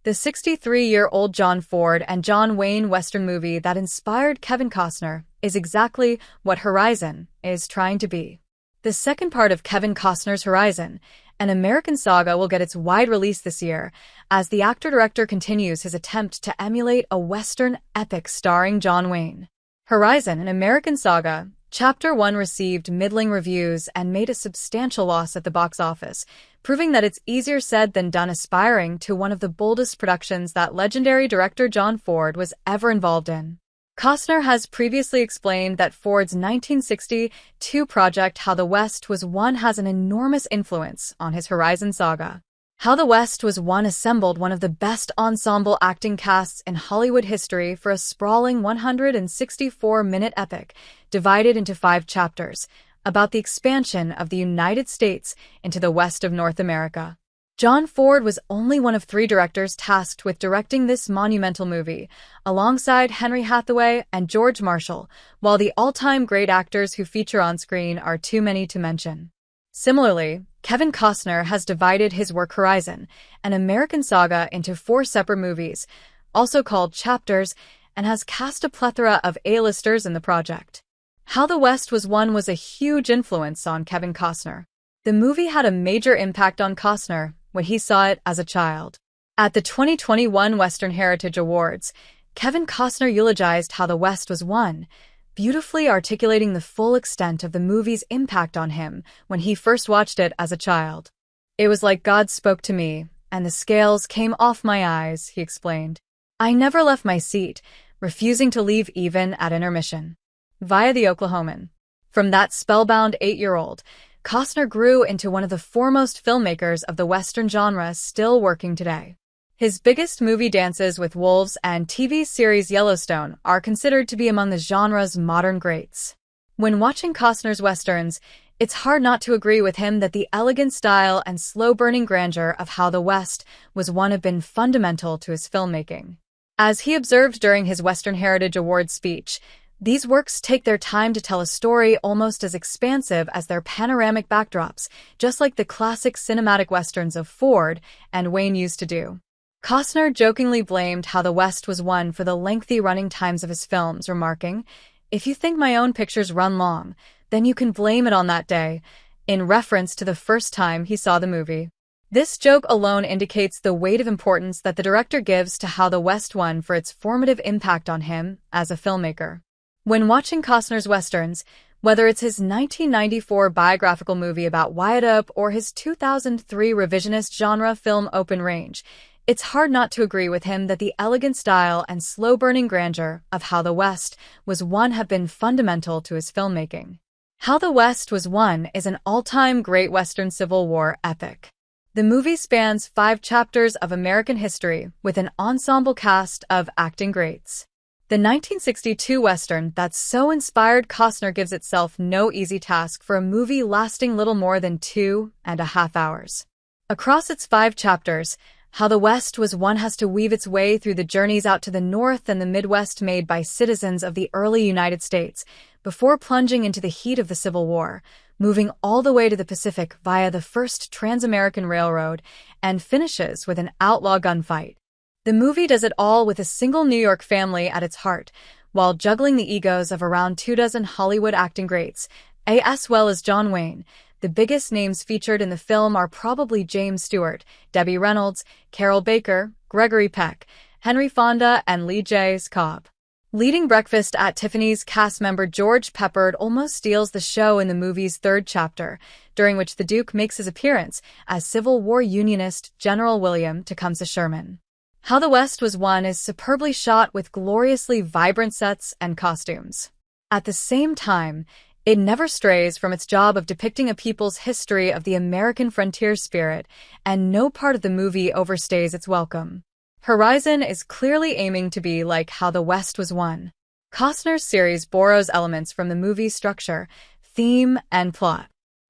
The 63-year-old John Ford and John Wayne Western movie that inspired Kevin Costner is exactly what Horizon is trying to be. The second part of Kevin Costner's Horizon, an American saga, will get its wide release this year as the actor-director continues his attempt to emulate a Western epic starring John Wayne. Horizon, an American saga, Chapter 1 received middling reviews and made a substantial loss at the box office, proving that it's easier said than done aspiring to one of the boldest productions that legendary director John Ford was ever involved in. Costner has previously explained that Ford's 1962 project How the West Was Won has an enormous influence on his Horizon saga. How the West Was Won assembled one of the best ensemble acting casts in Hollywood history for a sprawling 164-minute epic divided into 5 chapters about the expansion of the United States into the west of North America. John Ford was only one of 3 directors tasked with directing this monumental movie, alongside Henry Hathaway and George Marshall, while the all-time great actors who feature on screen are too many to mention. Similarly, Kevin Costner has divided his work Horizon, an American saga, into 4 separate movies, also called chapters, and has cast a plethora of A-listers in the project. How the West Was Won was a huge influence on Kevin Costner. The movie had a major impact on Costner when he saw it as a child. At the 2021 Western Heritage Awards, Kevin Costner eulogized How the West Was Won, beautifully articulating the full extent of the movie's impact on him when he first watched it as a child. "It was like God spoke to me, and the scales came off my eyes," he explained. "I never left my seat, refusing to leave even at intermission." Via the Oklahoman. From that spellbound 8-year-old, Costner grew into one of the foremost filmmakers of the Western genre still working today. His biggest movie, Dances with Wolves, and TV series Yellowstone are considered to be among the genre's modern greats. When watching Costner's Westerns, it's hard not to agree with him that the elegant style and slow-burning grandeur of How the West Was Won have been fundamental to his filmmaking. As he observed during his Western Heritage Awards speech, these works take their time to tell a story almost as expansive as their panoramic backdrops, just like the classic cinematic westerns of Ford and Wayne used to do. Costner jokingly blamed How the West Was Won for the lengthy running times of his films, remarking, "If you think my own pictures run long, then you can blame it on that day," in reference to the first time he saw the movie. This joke alone indicates the weight of importance that the director gives to How the West won for its formative impact on him as a filmmaker. When watching Costner's Westerns, whether it's his 1994 biographical movie about Wyatt Earp or his 2003 revisionist genre film Open Range, it's hard not to agree with him that the elegant style and slow-burning grandeur of How the West Was Won have been fundamental to his filmmaking. How the West Was Won is an all-time great Western Civil War epic. The movie spans 5 chapters of American history with an ensemble cast of acting greats. The 1962 Western that so inspired Costner gives itself no easy task for a movie lasting little more than 2.5 hours. Across its 5 chapters, How the West Was Won has to weave its way through the journeys out to the North and the Midwest made by citizens of the early United States, before plunging into the heat of the Civil War, moving all the way to the Pacific via the first Trans-American Railroad, and finishes with an outlaw gunfight. The movie does it all with a single New York family at its heart, while juggling the egos of around 24 Hollywood acting greats, as well as John Wayne. The biggest names featured in the film are probably James Stewart, Debbie Reynolds, Carol Baker, Gregory Peck, Henry Fonda, and Lee J. Cobb. Leading Breakfast at Tiffany's cast member George Peppard almost steals the show in the movie's 3rd chapter, during which the Duke makes his appearance as Civil War Unionist General William Tecumseh Sherman. How the West Was Won is superbly shot with gloriously vibrant sets and costumes. At the same time, it never strays from its job of depicting a people's history of the American frontier spirit, and no part of the movie overstays its welcome. Horizon is clearly aiming to be like How the West Was Won. Costner's series borrows elements from the movie's structure, theme, and plot.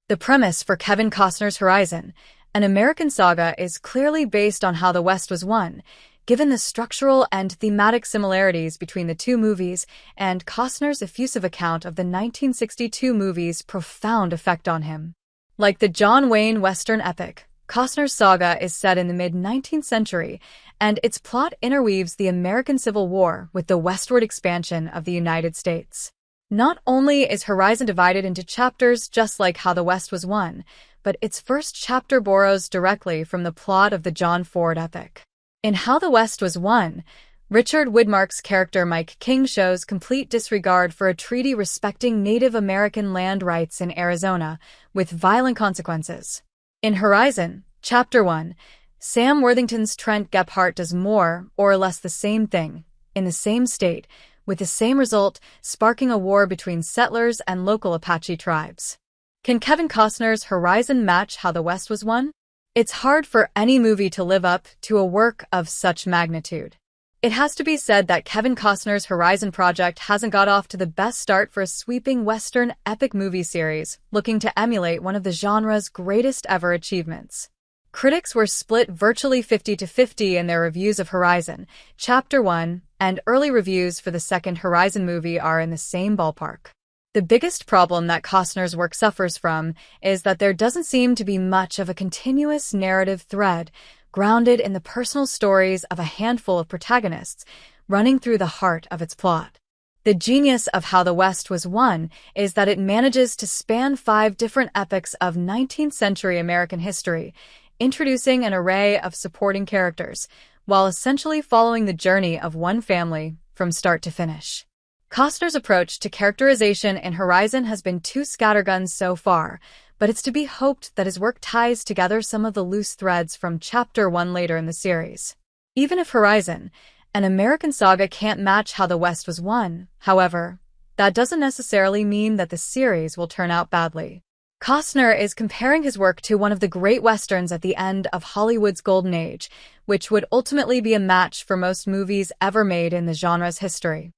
The premise for Kevin Costner's Horizon, an American saga, is clearly based on How the West Was Won, given the structural and thematic similarities between the 2 movies and Costner's effusive account of the 1962 movie's profound effect on him. Like the John Wayne Western epic, Costner's saga is set in the mid-19th century and its plot interweaves the American Civil War with the westward expansion of the United States. Not only is Horizon divided into chapters just like How the West Was Won, but its first chapter borrows directly from the plot of the John Ford epic. In How the West Was Won, Richard Widmark's character Mike King shows complete disregard for a treaty respecting Native American land rights in Arizona, with violent consequences. In Horizon, Chapter 1, Sam Worthington's Trent Gephardt does more or less the same thing, in the same state, with the same result, sparking a war between settlers and local Apache tribes. Can Kevin Costner's Horizon match How the West Was Won? It's hard for any movie to live up to a work of such magnitude. It has to be said that Kevin Costner's Horizon project hasn't got off to the best start for a sweeping Western epic movie series, looking to emulate one of the genre's greatest ever achievements. Critics were split virtually 50-50 in their reviews of Horizon, Chapter 1, and early reviews for the second Horizon movie are in the same ballpark. The biggest problem that Costner's work suffers from is that there doesn't seem to be much of a continuous narrative thread grounded in the personal stories of a handful of protagonists running through the heart of its plot. The genius of How the West Was Won is that it manages to span 5 different epochs of 19th century American history, introducing an array of supporting characters, while essentially following the journey of one family from start to finish. Costner's approach to characterization in Horizon has been too scattergun so far, but it's to be hoped that his work ties together some of the loose threads from Chapter 1 later in the series. Even if Horizon, an American saga, can't match How the West Was Won, however, that doesn't necessarily mean that the series will turn out badly. Costner is comparing his work to one of the great westerns at the end of Hollywood's golden age, which would ultimately be a match for most movies ever made in the genre's history.